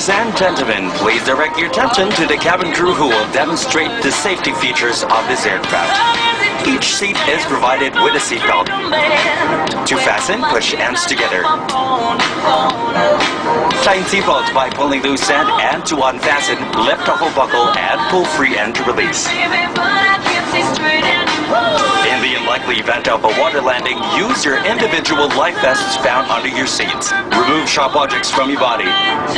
Ladies and gentlemen, please direct your attention to the cabin crew who will demonstrate the safety features of this aircraft. Each seat is provided with a seatbelt. To fasten, push ends together. Tighten seatbelts by pulling loose end, and to unfasten, lift off a buckle and pull free end to release. In the unlikely event of a water landing, use your individual life vests found under your seats. Remove sharp objects from your body.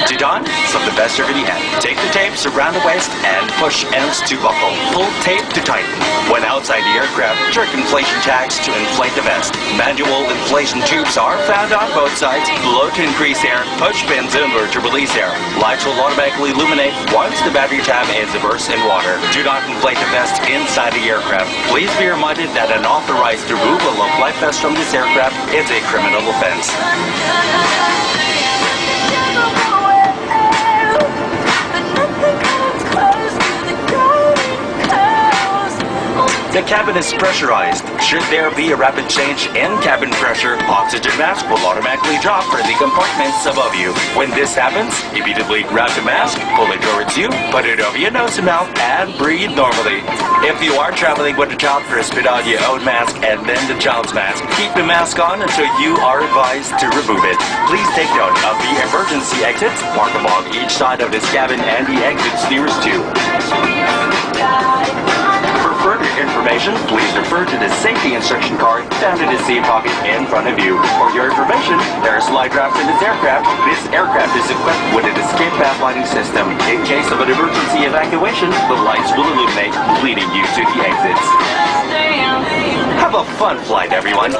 To don, some of the best you're going to have. Take the tapes around the waist and push ends to buckle. Pull tape to tighten. When outside the aircraft, jerk inflation tags to inflate the vest. Manual inflation tubes are found on both sides. Blow to increase air, push pins inward to release air. Lights will automatically illuminate once the battery tab is immersed in water. Do not inflate the vest inside the aircraft. Please be reminded that an authorized removal of life vests from this aircraft is a criminal offense. The cabin is pressurized. Should there be a rapid change in cabin pressure, oxygen mask will automatically drop from the compartments above you. When this happens, immediately grab the mask, pull it towards you, put it over your nose and mouth, and breathe normally. If you are traveling with a child, first put on your own mask and then the child's mask. Keep the mask on until you are advised to remove it. Please take note of the emergency exits. Mark along each side of this cabin and the exits nearest you. For further information, please refer to the safety instruction card found in the seat pocket in front of you. For your information, there are slide rafts in this aircraft. This aircraft is equipped with an escape path lighting system. In case of an emergency evacuation, the lights will illuminate, leading you to the exits. Have a fun flight, everyone.